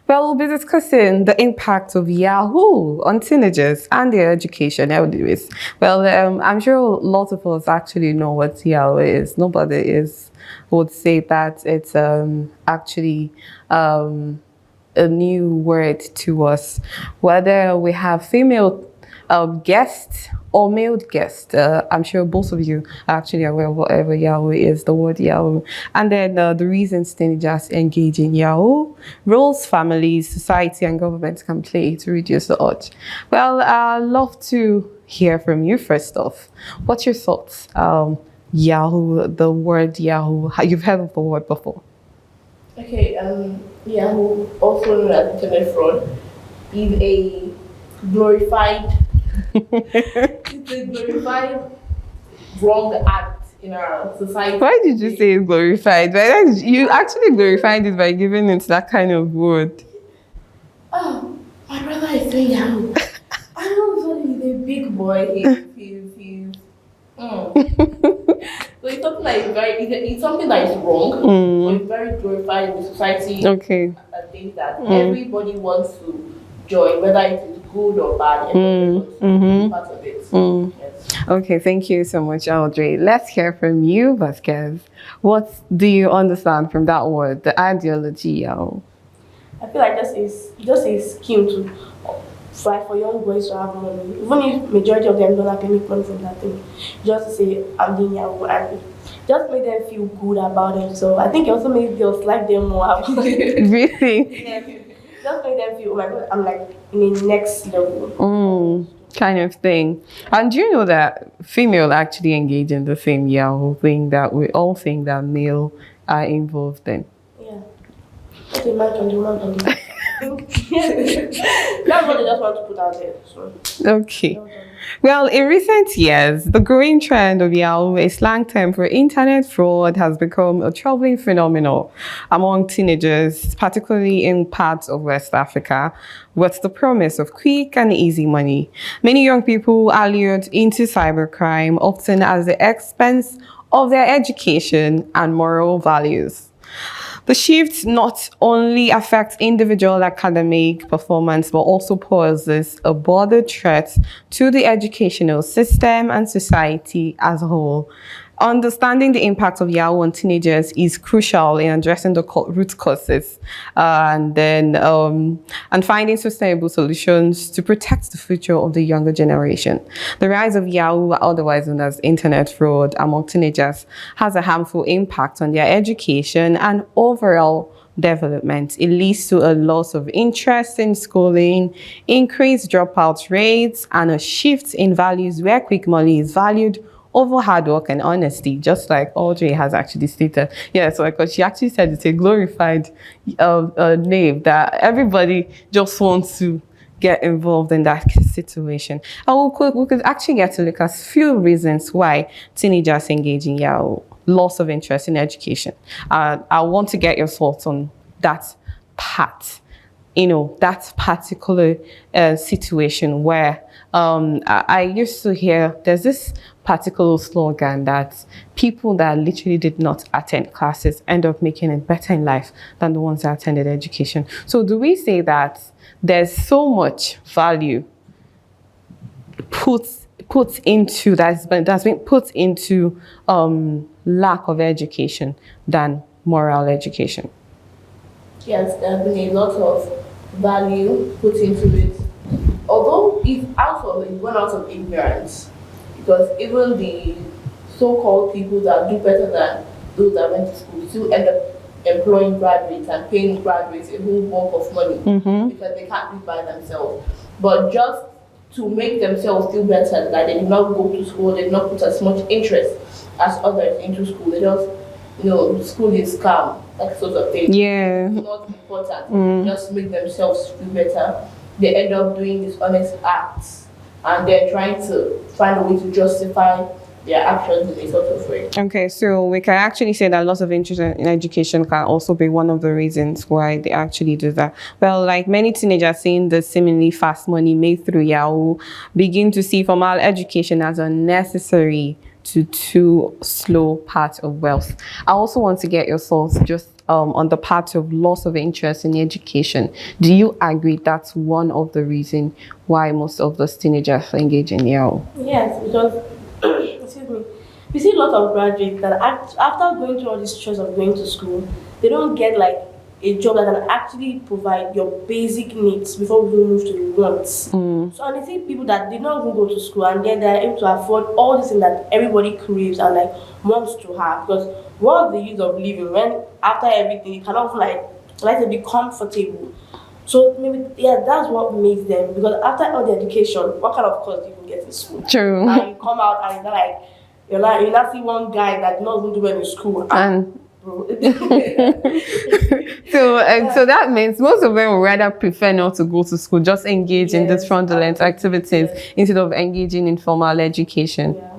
Well, we'll be discussing the impact of Yahoo on teenagers and their education. Anyways, well, I'm sure lots of us actually know what Yahoo is. Nobody would say that it's actually a new word to us. Whether we have female guests or male guests, I'm sure both of you are actually aware of whatever Yahoo is, the word Yahoo. And then the reasons teenagers engage in Yahoo, roles families, society, and government can play to reduce the odds. Well, I'd love to hear from you first off. What's your thoughts? Yahoo, the word Yahoo, you've heard of the word before? Okay, Yahoo, also known as internet fraud, is a glorified, it's a glorified wrong act in our society. Why did you say it's glorified? You actually glorified it by giving it that kind of word. Oh, my brother is doing Yahoo. I know he's a big boy. So it's something that is it's something that is wrong, but it's very glorified in the society. Okay. I think that everybody wants to join, whether it is good or bad, everybody wants to be part of it. Yes. Okay, thank you so much, Audrey. Let's hear from you, Vasquez. What do you understand from that word, the ideology? I feel like just a scheme to fight for young boys to have money. Even if majority of them don't have any money from that thing, just to say I'm doing Yahoo and just make them feel good about it. So I think it also makes girls like them more. Really? Yeah. Just make them feel, oh my God, I'm like in the next level. Kind of thing. And do you know that female actually engage in the same Yahoo thing that we all think that male are involved in? Yeah. Okay, man can do, man can do. That's what they just want to put out there. So. Okay. Well, in recent years, the growing trend of Yahoo, a slang term for internet fraud, has become a troubling phenomenon among teenagers, particularly in parts of West Africa, with the promise of quick and easy money. Many young people are lured into cybercrime, often at the expense of their education and moral values. The shift not only affects individual academic performance, but also poses a broader threat to the educational system and society as a whole. Understanding the impact of Yahoo on teenagers is crucial in addressing the root causes and finding sustainable solutions to protect the future of the younger generation. The rise of Yahoo, otherwise known as internet fraud, among teenagers has a harmful impact on their education and overall development. It leads to a loss of interest in schooling, increased dropout rates, and a shift in values where quick money is valued over hard work and honesty, just like Audrey has actually stated. Yeah, so because she actually said it's a glorified name that everybody just wants to get involved in that situation. And we could actually get to look at a few reasons why teenagers engage in Yahoo. Loss of interest in education. I want to get your thoughts on that part. That particular situation where I used to hear there's this particular slogan that people that literally did not attend classes end up making it better in life than the ones that attended education. So do we say that there's so much value put into that's been put into lack of education than moral education? Yes, there's been a lot of value put into it. Although it went out of ignorance, because even the so-called people that do better than those that went to school still end up employing graduates and paying graduates a whole bulk of money because they can't live by themselves. But just to make themselves feel better, that they did not go to school, they did not put as much interest as others into school. They just, school is calm, that sort of thing. Yeah. It's not important. Just make themselves feel better. They end up doing dishonest acts and they're trying to find a way to justify their actions in a sort of way. Okay, so we can actually say that loss of interest in education can also be one of the reasons why they actually do that. Well, like many teenagers seeing the seemingly fast money made through Yahoo begin to see formal education as unnecessary to slow path of wealth. I also want to get your thoughts just on the part of loss of interest in education. Do you agree that's one of the reasons why most of those teenagers engage in Yahoo? Yes, because excuse me, we see a lot of graduates that after going through all this stress of going to school, they don't get like a job that can actually provide your basic needs before we move to the wants. So and I see people that did not even go to school and then they're able to afford all this thing that everybody craves and like wants to have. Because what's the use of living when after everything you cannot even, like to be comfortable? So maybe yeah, that's what makes them, because after all the education, what kind of course do you even get in school? True. And you come out and you're not see one guy that did not even do well in school. And Bro. so that means most of them would rather prefer not to go to school, just engage in these Yes, fraudulent activities instead of engaging in formal education. Yeah.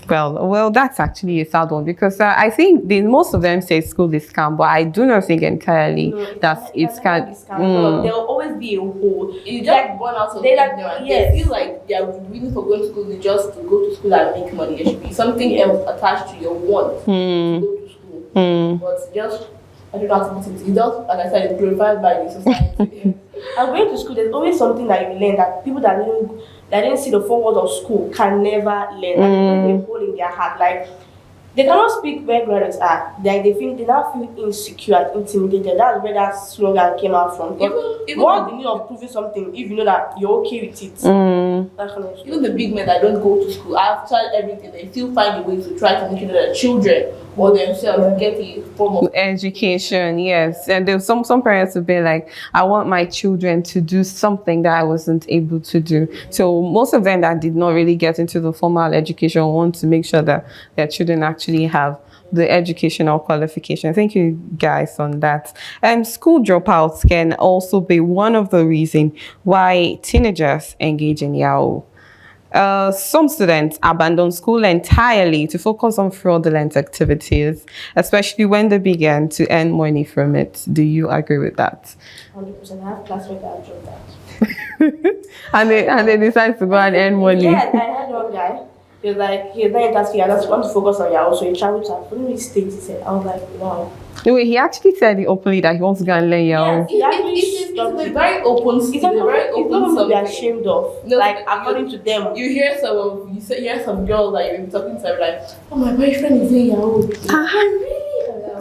Well, that's actually a sad one because I think most of them say school is scam, but I do not think entirely that it's can. scam. There will always be a hole. You just Like, born out of they like- ignorance. yes. They feel like they are really for going to school is just to go to school and make money. There should be something else attached to your want to go to school. But just I don't know how to put it. It's just, like I said, it's glorified by the society. And going to school, there's always something that you learn that people that didn't see the forward of school can never learn. And they hold in their heart. Like they cannot speak where graduates are. They now feel insecure and intimidated. That's where that slogan came out from. Even What's the need of proving something if you know that you're okay with it? That kind of Even the big men that don't go to school, I've tried everything. They still find a way to try to make sure that their children or themselves get a form of Education, yes. And there's some parents would be like, I want my children to do something that I wasn't able to do. So most of them that did not really get into the formal education want to make sure that their children actually have the educational qualification. Thank you guys on that. And school dropouts can also be one of the reasons why teenagers engage in Yahoo. Some students abandon school entirely to focus on fraudulent activities, especially when they begin to earn money from it. Do you agree with that? 100%. I have classmates that dropped that. and they decide to go and earn money. Yeah, I had one guy. He was like, he's not interested. I just want to focus on Yahoo. So he traveled to different states. He said, I was like, wow. Wait, he actually said it openly that he wants to go and learn Yahoo. it's a very open It's skill, a very not open something to be subject. ashamed of. No, like you- according to them. You hear some girls that you're talking to, like, oh, my boyfriend is in Yahoo. Really?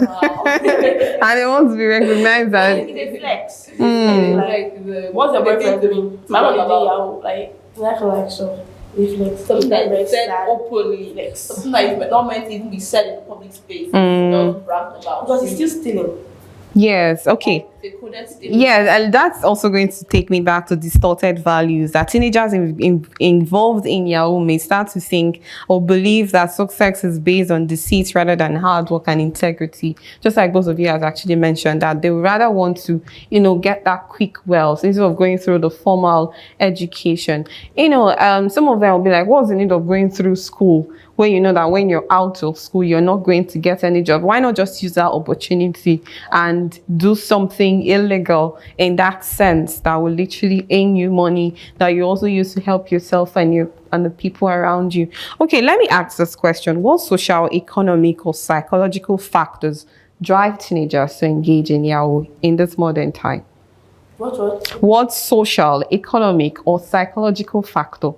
Wow. And they want to be recognized as It's a flex. Like What's your boyfriend doing? My mom is doing about Yahoo. Like so. Reflex. something that Very is said sad. openly, Flex. something that is not meant to even be said in the public space. Just bragged about. Because he's still stealing. yes, okay. They couldn't steal. Yeah, and that's also going to take me back to distorted values that teenagers involved in Yahoo may start to think or believe that success is based on deceit rather than hard work and integrity. Just like both of you has actually mentioned that they would rather want to, get that quick wealth instead of going through the formal education. Some of them will be like, what's the need of going through school when you know that when you're out of school, you're not going to get any job? Why not just use that opportunity and do something illegal in that sense that will literally earn you money that you also use to help yourself and the people around you? Okay, let me ask this question. What social, economic, or psychological factors drive teenagers to engage in Yahoo in this modern time? What social, economic, or psychological factor,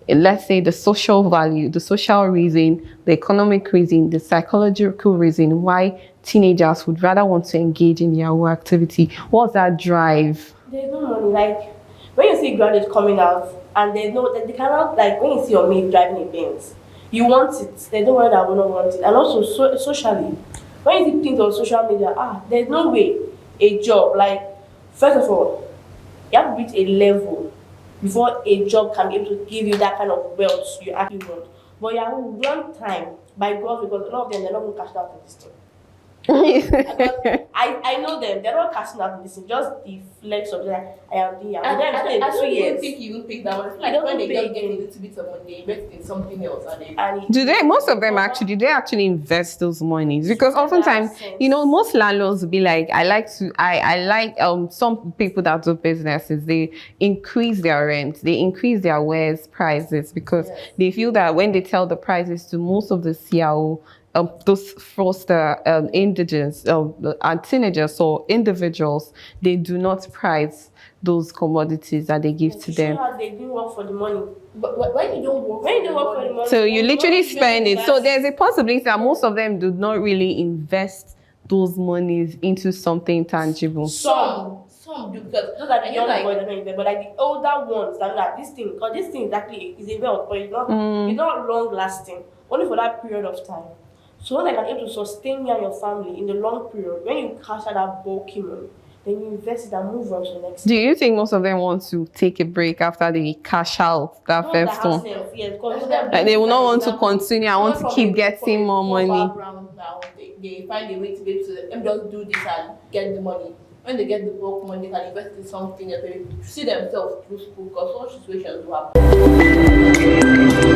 let's say the social value, the social reason, the economic reason, the psychological reason why teenagers would rather want to engage in Yahoo activity? What's that drive? There's no money. Like when you see graduates coming out and they know that they cannot, like when you see your mate driving a Benz, you want it. There's no one that will not want it. And also socially, when you see things on social media, there's no way a job, like first of all, you have to reach a level before a job can be able to give you that kind of wealth you actually want. But Yahoo one time by God, because a lot of them they're not going to cash out for this thing. I know them. They're not casting out this thing. Just the flex of like I am doing Yahoo. And Then I after don't 2 even years, think you will pick that one. I feel They like don't when they pay just get a again. little bit of money, they invest in something else and Do they? Most of them actually. Do they actually invest those monies? Because oftentimes, sense. most landlords will be like, I like some people that do businesses. They increase their rent. They increase their wares prices because they feel that when they tell the prices to most of the CIO those fraudster indigents and teenagers or individuals, they do not price those commodities that they give to show them. how they didn't work for the money. But when you don't work, When you don't work for the money, So you literally don't spend it. So invest. there's a possibility that most of them do not really invest those monies into something tangible. some do because Those are the young like, boys that don't invest, but like the older ones that like this thing, because this thing exactly is a wealth, but it's not long lasting, only for that period of time. So when I can able to sustain you and your family in the long period, when you cash out that bulky money, then you invest it and move on to the next. Do you think most of them want to take a break after they cash out that Those that first have one? sense, yes, because Like they will not want to continue. I want to keep getting more money. Background now, they find a way to be able to let them just do this and get the money. When they get the bulk money, they can invest in something and they see themselves through school because such situations will happen.